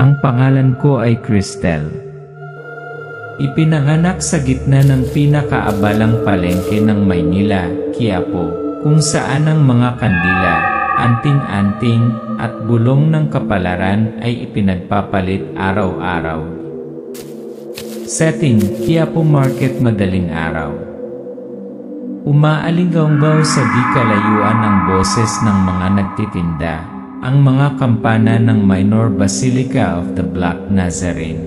Ang pangalan ko ay Cristel. Ipinanganak sa gitna ng pinakaabalang palengke ng Maynila, Quiapo, kung saan ang mga kandila, anting-anting, at bulong ng kapalaran ay ipinagpapalit araw-araw. Setting: Quiapo Market madaling araw. Umaalinggaw sa di kalayuan ng boses ng mga nagtitinda, ang mga kampana ng Minor Basilica of the Black Nazarene.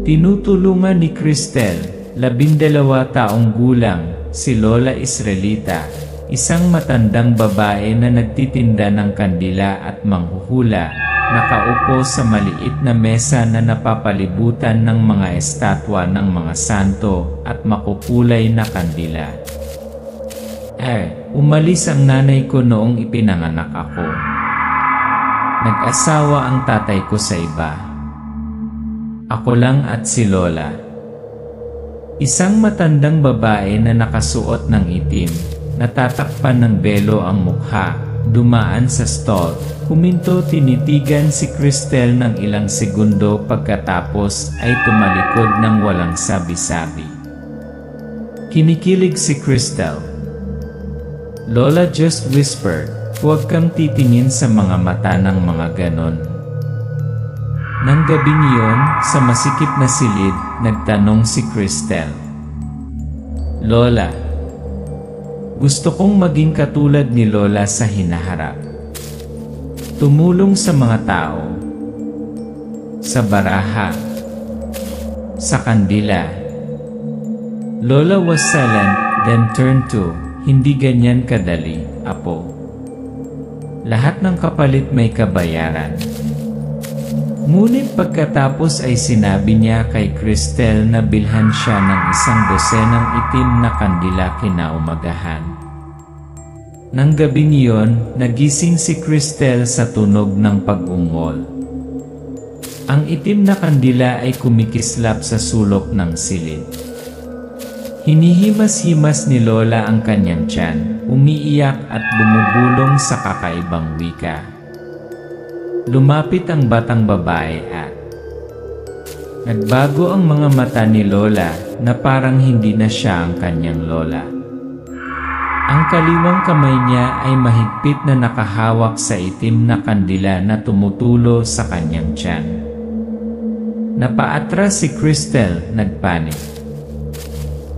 Tinutulungan ni Cristel, 12 taong gulang, si Lola Israelita, isang matandang babae na nagtitinda ng kandila at manghuhula, nakaupo sa maliit na mesa na napapalibutan ng mga estatwa ng mga santo at makukulay na kandila. Umalis ang nanay ko noong ipinanganak ako. Nag-asawa ang tatay ko sa iba. Ako lang at si Lola. Isang matandang babae na nakasuot ng itim, natatakpan ng belo ang mukha, dumaan sa stall, huminto, tinitigan si Cristel ng ilang segundo pagkatapos ay tumalikod ng walang sabi-sabi. Kinikilig si Cristel. Lola just whispered, "Huwag kang titingin sa mga mata ng mga ganon." Nang gabing iyon, sa masikip na silid, nagtanong si Cristel. "Lola, gusto kong maging katulad ni Lola sa hinaharap. Tumulong sa mga tao, sa baraha, sa kandila." Lola was silent, then turned to, "Hindi ganyan kadali, apo. Lahat ng kapalit may kabayaran." Ngunit pagkatapos ay sinabi niya kay Cristel na bilhan siya ng 12 itim na kandila kinaumagahan. Nang gabing iyon, nagising si Cristel sa tunog ng pag-ungol. Ang itim na kandila ay kumikislap sa sulok ng silid. Hinihimas-himas ni Lola ang kanyang tiyan, umiiyak at bumubulong sa kakaibang wika. Lumapit ang batang babae at nagbago ang mga mata ni Lola na parang hindi na siya ang kanyang lola. Ang kaliwang kamay niya ay mahigpit na nakahawak sa itim na kandila na tumutulo sa kanyang tiyan. Napaatras si Cristel, nagpanik.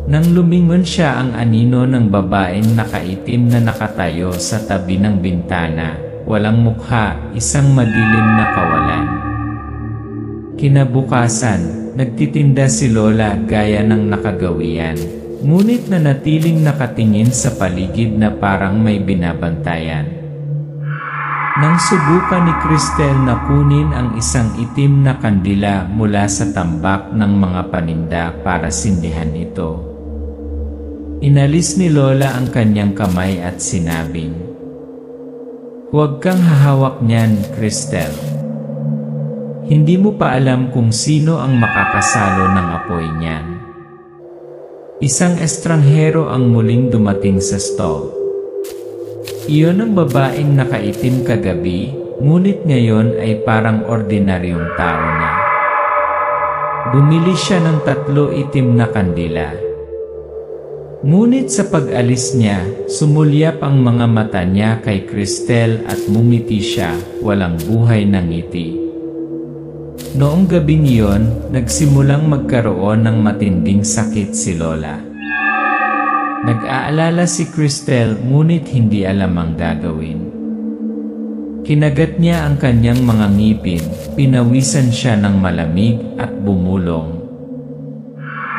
Nang lumingon siya, ang anino ng babaeng nakaitim na nakatayo sa tabi ng bintana, walang mukha, isang madilim na kawalan. Kinabukasan, nagtitinda si Lola gaya ng nakagawian, ngunit nanatiling nakatingin sa paligid na parang may binabantayan. Nang subukan ni Cristel na kunin ang isang itim na kandila mula sa tambak ng mga paninda para sindihan ito, inalis ni Lola ang kanyang kamay at sinabing, "Huwag kang hahawak niyan, Cristel. Hindi mo pa alam kung sino ang makakasalo ng apoy niyan." Isang estranghero ang muling dumating sa stall. Iyon ang babaeng nakaitim kagabi, ngunit ngayon ay parang ordinaryong tao na. Bumili siya ng 3 itim na kandila. Ngunit sa pag-alis niya, sumulyap ang mga mata niya kay Cristel at mumiti siya, walang buhay na ngiti. Noong gabing iyon, nagsimulang magkaroon ng matinding sakit si Lola. Nag-aalala si Cristel, ngunit hindi alam ang gagawin. Kinagat niya ang kanyang mga ngipin, pinawisan siya ng malamig at bumulong.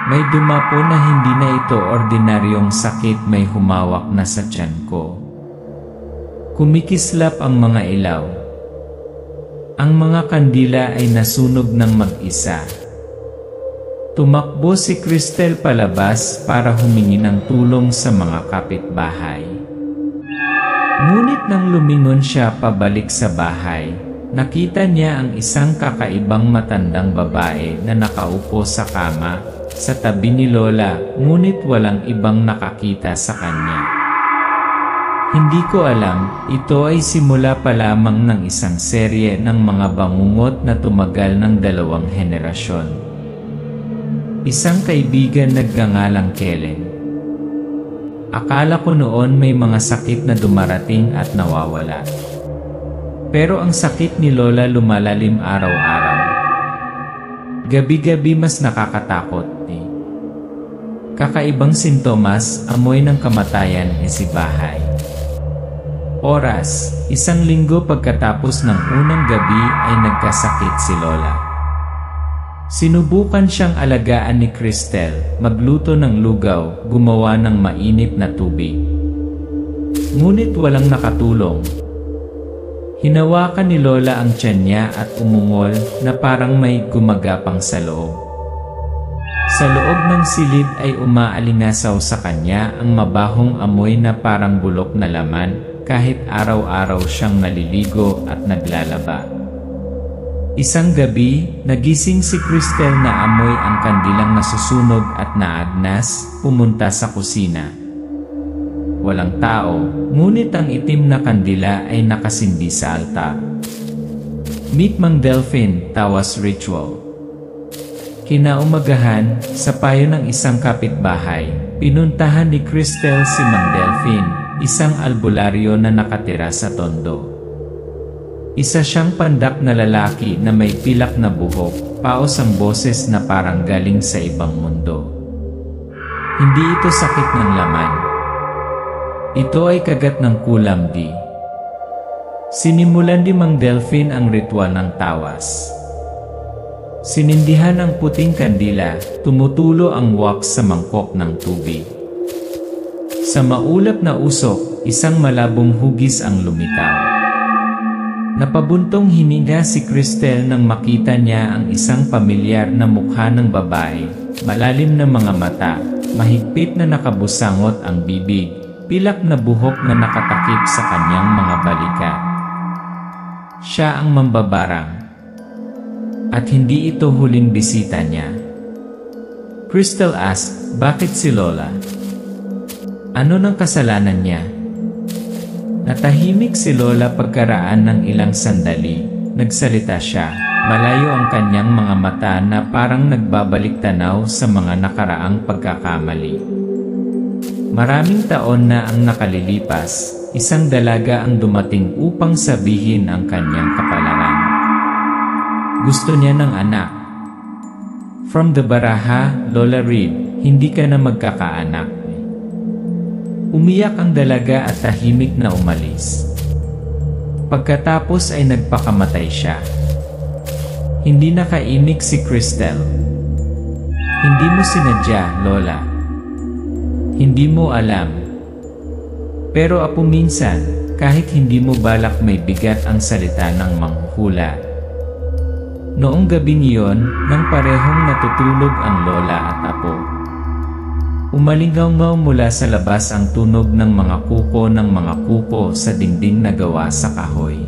May dumapo na hindi na ito ordinaryong sakit, may humawak na sa tiyan ko. Kumikislap ang mga ilaw. Ang mga kandila ay nasunog ng mag-isa. Tumakbo si Cristel palabas para humingi ng tulong sa mga kapitbahay. Ngunit nang lumingon siya pabalik sa bahay, nakita niya ang isang kakaibang matandang babae na nakaupo sa kama, sa tabi ni Lola, ngunit walang ibang nakakita sa kanya. Hindi ko alam, ito ay simula pa lamang ng isang serye ng mga bangungot na tumagal ng 2 henerasyon. Isang kaibigan nagngangalang Kellen. Akala ko noon may mga sakit na dumarating at nawawala. Pero ang sakit ni Lola lumalalim araw-araw. Gabi-gabi mas nakakatakot. Kakaibang sintomas, amoy ng kamatayan, bahay. Oras, 1 linggo pagkatapos ng unang gabi ay nagkasakit si Lola. Sinubukan siyang alagaan ni Cristel, magluto ng lugaw, gumawa ng mainit na tubig. Ngunit walang nakatulong. Hinawakan ni Lola ang tiyan niya at umungol na parang may gumagapang sa loob. Sa loob ng silid ay umaalingasaw sa kanya ang mabahong amoy na parang bulok na laman kahit araw-araw siyang naliligo at naglalaba. Isang gabi, nagising si Cristel na amoy ang kandilang nasusunog at naagnas, pumunta sa kusina. Walang tao, ngunit ang itim na kandila ay nakasindi sa altar. Meet Mang Delphine, tawas ritual. Kinaumagahan, sa payo ng isang kapitbahay, pinuntahan ni Cristel si Mang Delphine, isang albularyo na nakatira sa tondo. Isa siyang pandak na lalaki na may pilak na buhok, paos ang boses na parang galing sa ibang mundo. Hindi ito sakit ng laman. Ito ay kagat ng kulam di. Sinimulan ni Mang Delphine ang ritual ng tawas. Sinindihan ang puting kandila, tumutulo ang wax sa mangkok ng tubig. Sa maulap na usok, isang malabong hugis ang lumitaw. Napabuntong hininga si Cristel nang makita niya ang isang pamilyar na mukha ng babae, malalim na mga mata, mahigpit na nakabusangot ang bibig, pilak na buhok na nakatakip sa kanyang mga balikat. Siya ang mambabarang. At hindi ito huling bisita niya. Cristel asked, bakit si Lola? Ano nang kasalanan niya? Natahimik si Lola pagkaraan ng ilang sandali. Nagsalita siya, malayo ang kanyang mga mata na parang nagbabalik tanaw sa mga nakaraang pagkakamali. Maraming taon na ang nakalilipas, isang dalaga ang dumating upang sabihin ang kanyang kapalaran. Gusto niya ng anak. From the Baraha, Lola Reed, hindi ka na magkakaanak. Umiyak ang dalaga at tahimik na umalis. Pagkatapos ay nagpakamatay siya. Hindi nakaimik si Cristel. Hindi mo sinadya, Lola. Hindi mo alam. Pero apo minsan, kahit hindi mo balak may bigat ang salita ng manghuhula. Noong gabing iyon, nang parehong natutulog ang Lola at apo. Umalingaw mula sa labas ang tunog ng mga kuko sa dingding na gawa sa kahoy.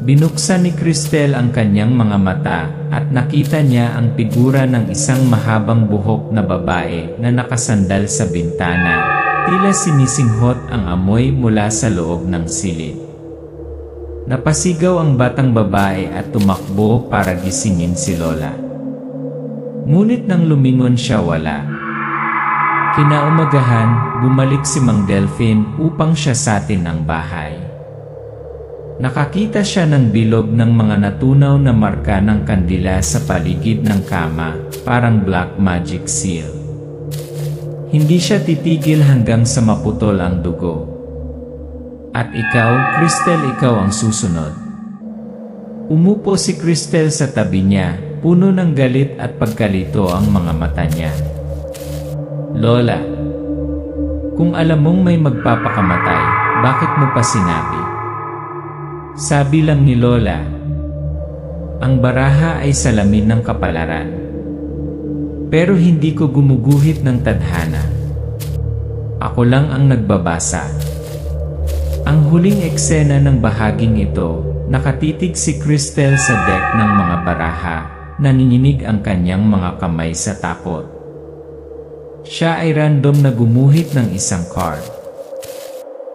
Binuksan ni Cristel ang kanyang mga mata at nakita niya ang figura ng isang mahabang buhok na babae na nakasandal sa bintana, tila sinisinghot ang amoy mula sa loob ng silid. Napasigaw ang batang babae at tumakbo para gisingin si Lola. Ngunit nang lumingon siya wala. Kinaumagahan, bumalik si Mang Delphine upang siyasatin ang bahay. Nakakita siya ng bilog ng mga natunaw na marka ng kandila sa paligid ng kama, parang black magic seal. Hindi siya titigil hanggang sa maputol ang dugo. At ikaw, Cristel, ikaw ang susunod. Umupo si Cristel sa tabi niya, puno ng galit at pagkalito ang mga mata niya. Lola, kung alam mong may magpapakamatay, bakit mo pa sinabi? Sabi lang ni Lola, ang baraha ay salamin ng kapalaran. Pero hindi ko gumuguhit ng tadhana. Ako lang ang nagbabasa. Ang huling eksena ng bahaging ito, nakatitig si Cristel sa deck ng mga baraha, nanginginig ang kanyang mga kamay sa takot. Siya ay random na gumuhit ng isang card.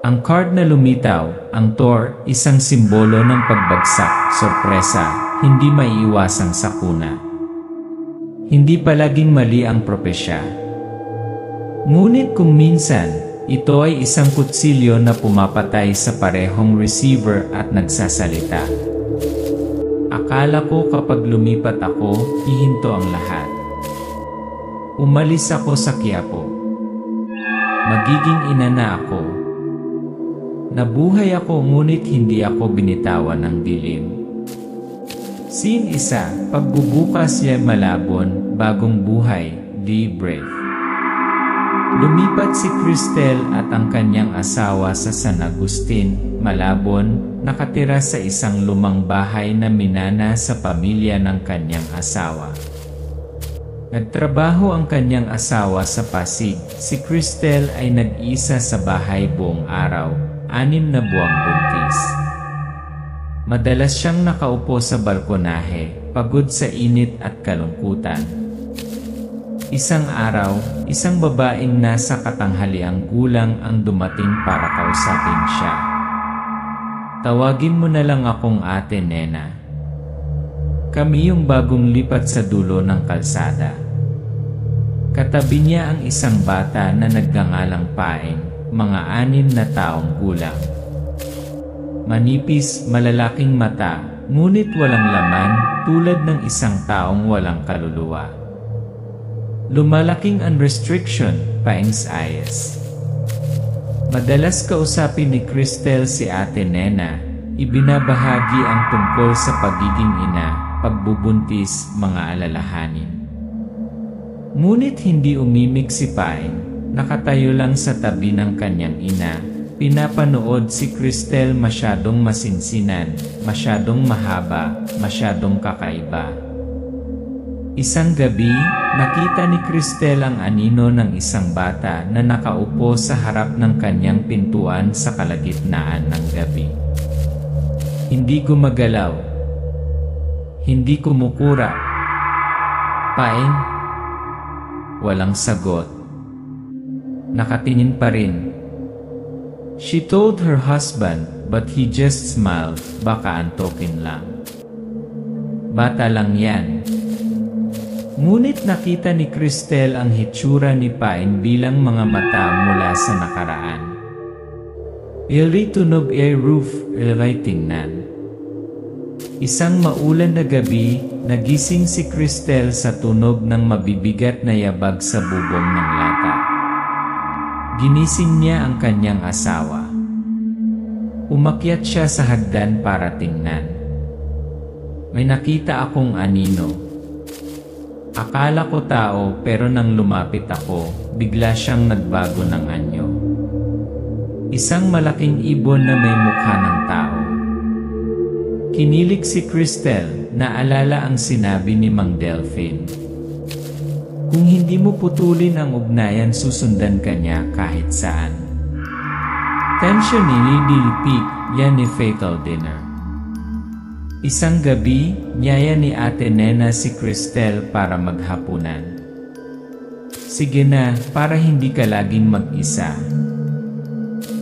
Ang card na lumitaw, ang Thor, isang simbolo ng pagbagsak, sorpresa, hindi maiiwasang sakuna. Hindi palaging mali ang propesya. Ngunit kung minsan, ito ay isang kutsilyo na pumapatay sa parehong receiver at nagsasalita. Akala ko kapag lumipat ako, hihinto ang lahat. Umalis ako sa Quiapo. Magiging ina na ako. Nabuhay ako ngunit hindi ako binitawan ng dilim. Scene 1, pagbubukas niya malabon, bagong buhay, di brave. Lumipat si Cristel at ang kanyang asawa sa San Agustin, Malabon, nakatira sa isang lumang bahay na minana sa pamilya ng kanyang asawa. Nagtrabaho ang kanyang asawa sa Pasig, si Cristel ay nag-isa sa bahay buong araw, 6 na buwang buntis. Madalas siyang nakaupo sa balkonahe, pagod sa init at kalungkutan. Isang araw, isang babaeng nasa katanghaliang gulang ang dumating para kausapin siya. Tawagin mo na lang akong Ate Nena. Kami yung bagong lipat sa dulo ng kalsada. Katabi niya ang isang bata na nagngangalang Paeng, mga 6 na taong gulang. Manipis, malalaking mata, ngunit walang laman, tulad ng isang taong walang kaluluwa. Lumalaking unrestriction, Paeng's eyes. Madalas kausapin ni Cristel si Ate Nena, ibinabahagi ang tungkol sa pagiging ina, pagbubuntis, mga alalahanin. Ngunit hindi umimik si Paeng, nakatayo lang sa tabi ng kanyang ina, pinapanood si Cristel masyadong masinsinan, masyadong mahaba, masyadong kakaiba. Isang gabi, nakita ni Cristel ang anino ng isang bata na nakaupo sa harap ng kanyang pintuan sa kalagitnaan ng gabi. Hindi gumagalaw. Hindi kumukura. Paeng. Walang sagot. Nakatingin pa rin. She told her husband, but he just smiled, baka antokin lang. Bata lang yan. Ngunit nakita ni Cristel ang hitsura ni Paeng bilang mga mata mula sa nakaraan. Ilri tunog ay roof, ilray tingnan. Isang maulan na gabi, nagising si Cristel sa tunog ng mabibigat na yabag sa bubong ng lata. Ginising niya ang kanyang asawa. Umakyat siya sa hagdan para tingnan. May nakita akong anino. Akala ko tao pero nang lumapit ako, bigla siyang nagbago ng anyo. Isang malaking ibon na may mukha ng tao. Kinilig si Cristel, naalala ang sinabi ni Mang Delphine. Kung hindi mo putulin ang ugnayan, susundan ka niya kahit saan. Tension ni Peak, yan ni Fatal Dinner. Isang gabi, niyaya ni Ate Nena si Cristel para maghapunan. Sige na, para hindi ka laging mag-isa.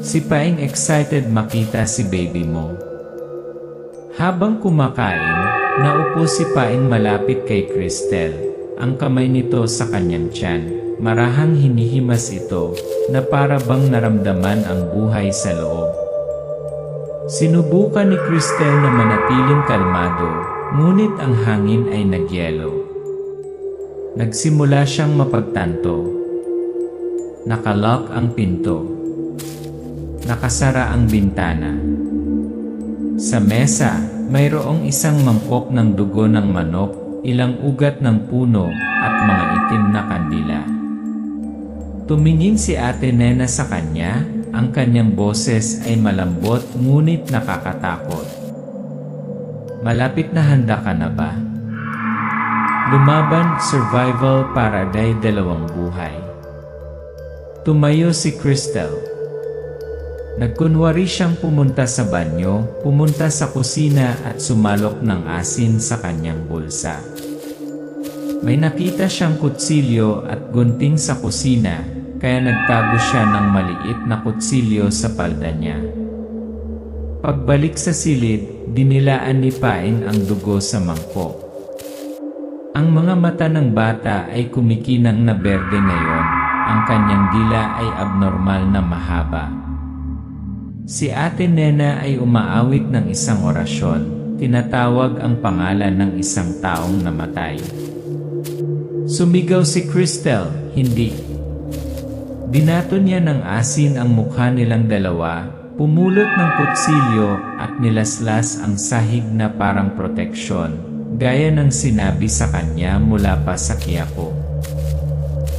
Si Paeng excited makita si baby mo. Habang kumakain, naupo si Paeng malapit kay Cristel, ang kamay nito sa kanyang tiyan. Marahang hinihimas ito, na para bang naramdaman ang buhay sa loob. Sinubukan ni Cristel na manatiling kalmado, ngunit ang hangin ay nagyelo. Nagsimula siyang mapagtanto. Nakalock ang pinto. Nakasara ang bintana. Sa mesa, mayroong isang mangkok ng dugo ng manok, ilang ugat ng puno, at mga itim na kandila. Tumingin si Ate Nena sa kanya. Ang kanyang boses ay malambot ngunit nakakatakot. Malapit na handa ka na ba? Lumaban, survival para dalawang buhay. Tumayo si Cristel. Nagkunwari siyang pumunta sa banyo, pumunta sa kusina at sumalok ng asin sa kanyang bulsa. May nakita siyang kutsilyo at gunting sa kusina, kaya nagtago siya ng maliit na kutsilyo sa palda niya. Pagbalik sa silid, dinilaan ni Paing ang dugo sa mangkok. Ang mga mata ng bata ay kumikinang na berde ngayon, ang kanyang dila ay abnormal na mahaba. Si Ate Nena ay umaawit ng isang orasyon, tinatawag ang pangalan ng isang taong namatay. Sumigaw si Cristel, hindi. Binato niya ng asin ang mukha nilang dalawa, pumulot ng kutsilyo at nilaslas ang sahig na parang proteksyon, gaya ng sinabi sa kanya mula pa sa Quiapo.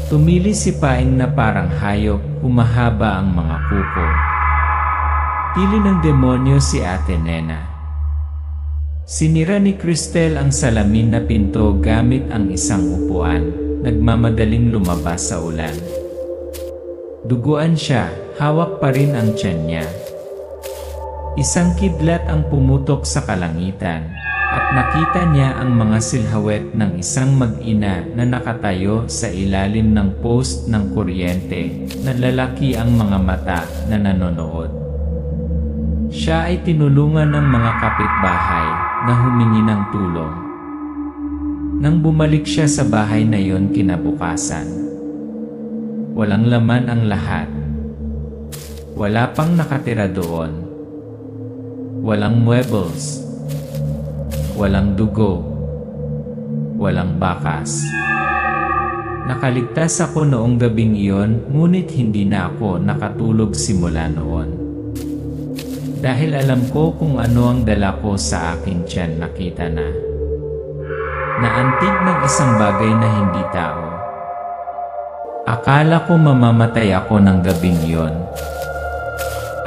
Tumili si Paing na parang hayop, humahaba ang mga kuko. Tili ng demonyo si Ate Nena. Sinira ni Cristel ang salamin na pinto gamit ang isang upuan, nagmamadaling lumabas sa ulan. Duguan siya, hawak pa rin ang tiyan niya. Isang kidlat ang pumutok sa kalangitan, at nakita niya ang mga silhawet ng isang mag-ina na nakatayo sa ilalim ng post ng kuryente, na lalaki ang mga mata na nanonood. Siya ay tinulungan ng mga kapitbahay na humingi ng tulong. Nang bumalik siya sa bahay na yon kinabukasan, walang laman ang lahat. Wala pang nakatira doon. Walang muebles. Walang dugo. Walang bakas. Nakaligtas ako noong gabing iyon, ngunit hindi na ako nakatulog simula noon. Dahil alam ko kung ano ang dala ko sa akin tiyan, nakita na. Naantig ng isang bagay na hindi tao. Akala ko mamamatay ako ng gabing iyon.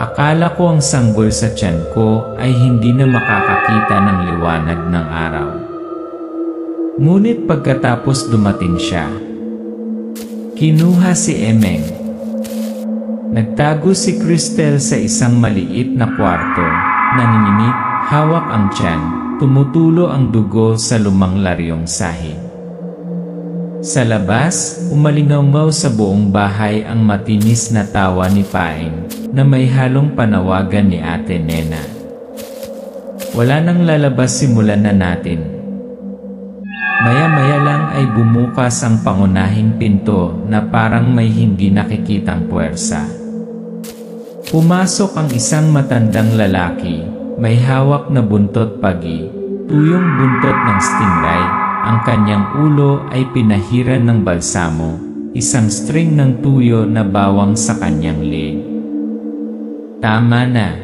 Akala ko ang sanggol sa tiyan ko ay hindi na makakakita ng liwanag ng araw. Ngunit pagkatapos dumating siya, kinuha si Emeng. Nagtago si Cristel sa isang maliit na kwarto, nanginginig, hawak ang tiyan, tumutulo ang dugo sa lumang laryong sahig. Sa labas, umalingaw sa buong bahay ang matinis na tawa ni Paing, na may halong panawagan ni Ate Nena. Wala nang lalabas, simulan na natin. Maya-maya lang ay bumukas ang pangunahing pinto na parang may hindi nakikitang puwersa. Pumasok ang isang matandang lalaki, may hawak na buntot pagi, tuyong buntot ng stingray, ang kanyang ulo ay pinahiran ng balsamo, isang string ng tuyo na bawang sa kanyang leeg. Tama na.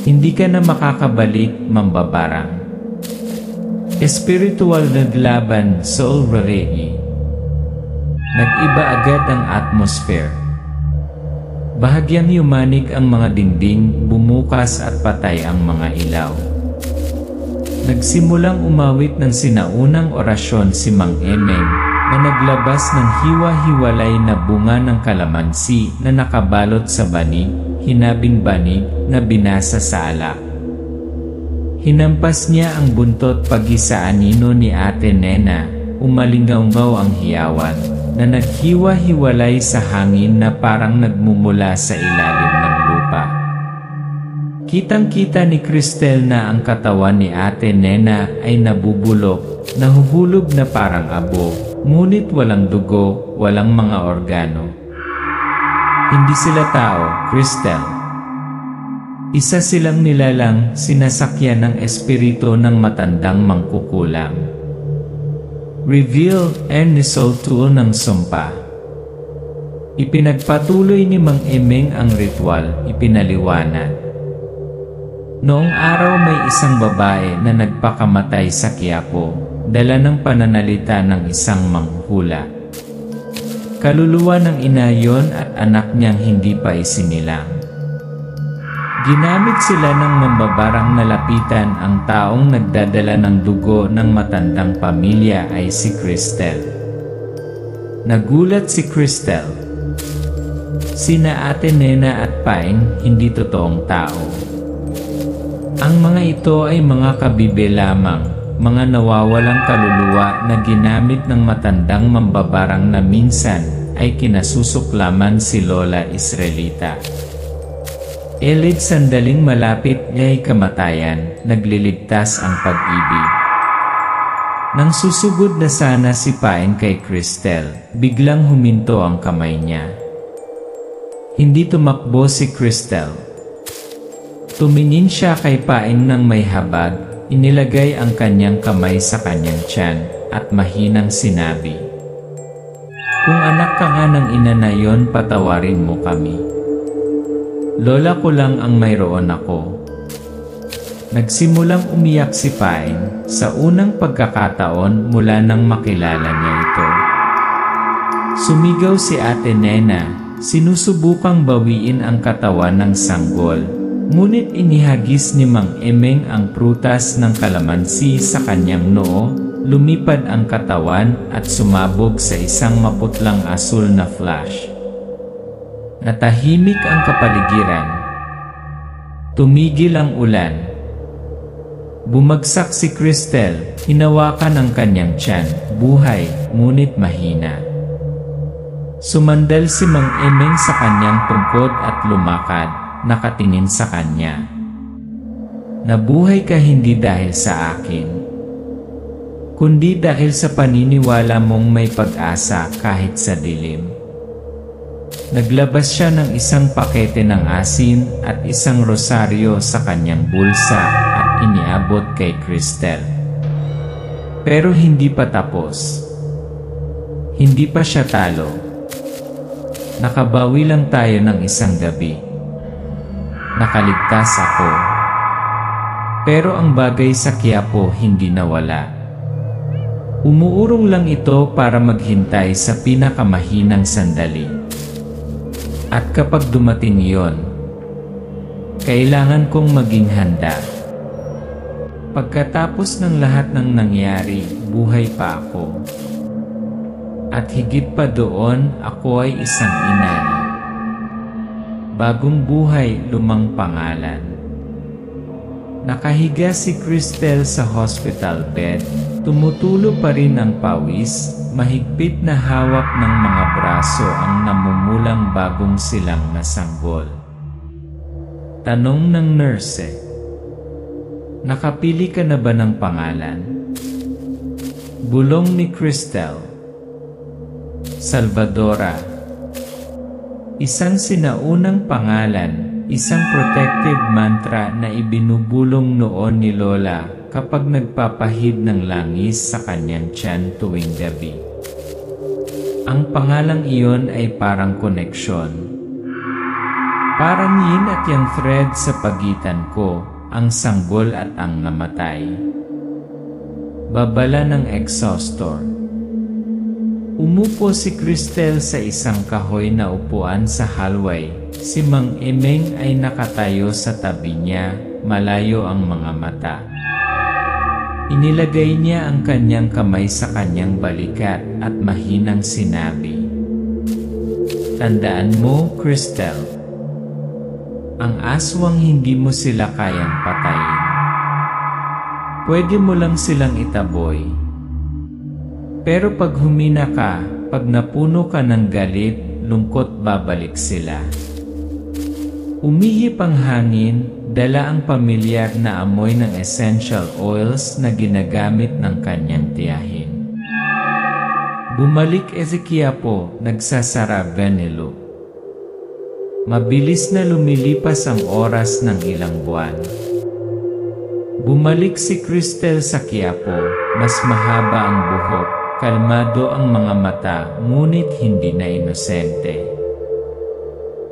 Hindi ka na makakabalik, mambabarang. Espiritual naglaban, soul raregi. Nag-iba agad ang atmosphere. Bahagyang yumanig ang mga dingding, bumukas at patay ang mga ilaw. Nagsimulang umawit ng sinaunang orasyon si Mang Emeng, na naglabas ng hiwa-hiwalay na bunga ng kalamansi na nakabalot sa banig, hinabing banig na binasa sa alak. Hinampas niya ang buntot pagi sa anino ni Ate Nena, umalingaw-ngaw ang hiyawan, na naghiwa-hiwalay sa hangin na parang nagmumula sa ilalim ng lupa. Kitang-kita ni Cristel na ang katawan ni Ate Nena ay nabubulok, nahuhulog na parang abo, ngunit walang dugo, walang mga organo. Hindi sila tao, Cristel. Isa silang nilalang, sinasakyan ng espiritu ng matandang mangkukulam. Revealed and nisoltuo ng sumpa. Ipinagpatuloy ni Mang Emeng ang ritual, ipinaliwanag. Noong araw may isang babae na nagpakamatay sa Quiapo, dala ng pananalita ng isang manghuhula. Kaluluwa ng ina yon at anak niyang hindi pa isinilang. Ginamit sila ng mambabarang na lapitan ang taong nagdadala ng dugo ng matandang pamilya ay si Cristel. Nagulat si Cristel. Sina Ate Nena at Paing hindi totoong tao. Ang mga ito ay mga kabibe lamang, mga nawawalang kaluluwa na ginamit ng matandang mambabarang na minsan ay kinasusuklaman si Lola Israelita. Elid sandaling malapit niya'y kamatayan, nagliligtas ang pag-ibig. Nang susugod na sana si Paeng kay Cristel, biglang huminto ang kamay niya. Hindi tumakbo si Cristel. Tumingin siya kay Paeng nang may habag, inilagay ang kanyang kamay sa kanyang tiyan, at mahinang sinabi, "Kung anak ka nga ng ina na yon, patawarin mo kami. Lola ko lang ang mayroon ako." Nagsimulang umiyak si Paeng sa unang pagkakataon mula nang makilala niya ito. Sumigaw si Ate Nena, sinusubukang bawiin ang katawan ng sanggol, ngunit inihagis ni Mang Emeng ang prutas ng kalamansi sa kanyang noo, lumipad ang katawan at sumabog sa isang maputlang asul na flash. Natahimik ang kapaligiran. Tumigil ang ulan. Bumagsak si Cristel, hinawakan ang kanyang tiyan, buhay, ngunit mahina. Sumandal si Mang Emeng sa kanyang tungkod at lumakad, nakatingin sa kanya. "Nabuhay ka hindi dahil sa akin, kundi dahil sa paniniwala mong may pag-asa kahit sa dilim." Naglabas siya ng isang pakete ng asin at isang rosaryo sa kanyang bulsa at iniabot kay Cristel. Pero hindi pa tapos. Hindi pa siya talo. Nakabawi lang tayo ng isang gabi. Nakaligtas ako. Pero ang bagay sa Quiapo hindi nawala. Umuurong lang ito para maghintay sa pinakamahinang sandali. At kapag dumating iyon, kailangan kong maging handa. Pagkatapos ng lahat ng nangyari, buhay pa ako. At higit pa doon, ako ay isang inay. Bagong buhay, lumang pangalan. Nakahiga si Cristel sa hospital bed, tumutulo pa rin ang pawis, mahigpit na hawak ng mga braso ang namumulang bagong silang na sanggol. Tanong ng nurse, "Nakapili ka na ba ng pangalan?" Bulong ni Cristel, "Salvadora." Isang sinaunang pangalan, isang protective mantra na ibinubulong noon ni Lola kapag nagpapahid ng langis sa kanyang tiyan tuwing gabi. Ang pangalang iyon ay parang koneksyon. Parang yin at yang thread sa pagitan ko, ang sanggol at ang namatay. Babala ng exhaustor. Umupo si Cristel sa isang kahoy na upuan sa hallway. Si Mang Emeng ay nakatayo sa tabi niya, malayo ang mga mata. Inilagay niya ang kanyang kamay sa kanyang balikat at mahinang sinabi, "Tandaan mo, Cristel, ang aswang hindi mo sila kayang patayin. Pwede mo lang silang itaboy. Pero pag humina ka, pag napuno ka ng galit, lungkot, babalik sila." Umihip ang hangin, dala ang pamilyar na amoy ng essential oils na ginagamit ng kanyang tiyahin. Bumalik si Quiapo, nagsasara Venelo. Mabilis na lumilipas ang oras ng ilang buwan. Bumalik si Cristel sa Quiapo, mas mahaba ang buhok, kalmado ang mga mata, ngunit hindi na inosente.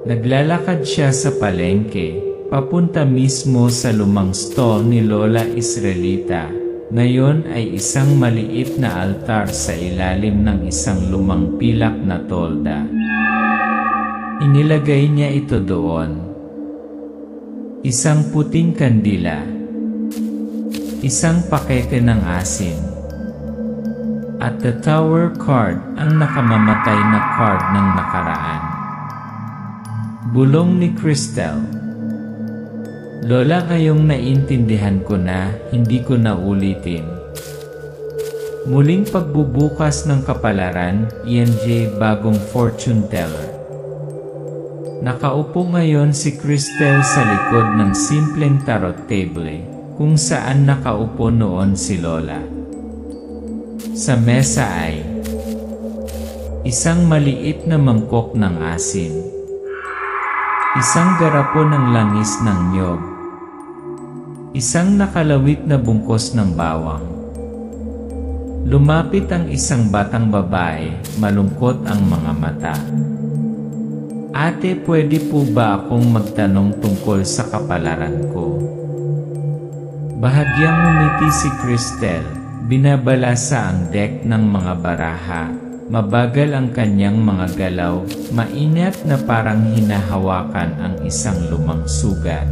Naglalakad siya sa palengke, papunta mismo sa lumang stall ni Lola Israelita. Ngayon ay isang maliit na altar sa ilalim ng isang lumang pilak na tolda. Inilagay niya ito doon. Isang puting kandila. Isang pakete ng asin. At the tower card, ang nakamamatay na card ng nakaraan. Bulong ni Cristel, "Lola, ngayong naintindihan ko na, hindi ko na ulitin. Muling pagbubukas ng kapalaran, ENJ bagong fortune teller. Nakaupo ngayon si Cristel sa likod ng simpleng tarot table, kung saan nakaupo noon si Lola. Sa mesa ay isang maliit na mangkok ng asin, isang garapon ng langis ng niyog, isang nakalawit na bungkos ng bawang. Lumapit ang isang batang babae, malungkot ang mga mata. Ate, pwede po ba akong magtanong tungkol sa kapalaran ko? Bahagyang ngumiti si Cristel, binabalasa ang deck ng mga baraha. Mabagal ang kanyang mga galaw, maingat na parang hinahawakan ang isang lumang sugat.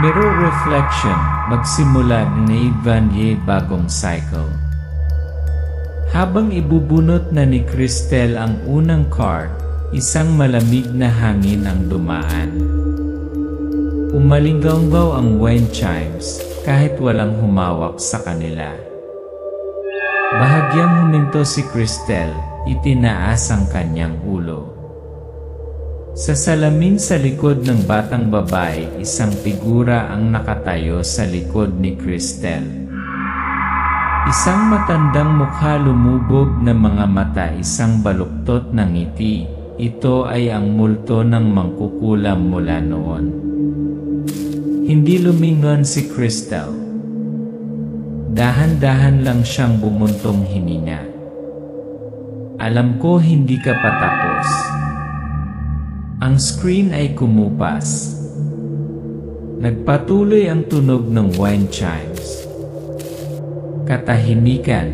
Mirror reflection, magsimula ni Vanye bagong cycle. Habang ibubunot na ni Cristel ang unang card, isang malamig na hangin ang dumaan. Umalinggaw ang wind chimes, kahit walang humawak sa kanila. Bahagyang huminto si Cristel, itinaas ang kanyang ulo. Sa salamin sa likod ng batang babae, isang figura ang nakatayo sa likod ni Cristel. Isang matandang mukha, lumubog na mga mata, isang baluktot ng ngiti. Ito ay ang multo ng mangkukulam mula noon. Hindi lumingon si Cristel. Dahan-dahan lang siyang bumuntong hininga. Alam ko hindi ka patapos. Ang screen ay kumupas. Nagpatuloy ang tunog ng wind chimes. Katahimikan.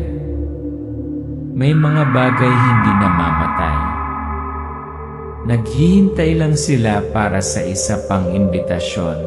May mga bagay hindi namamatay. Naghihintay lang sila para sa isa pang imbitasyon.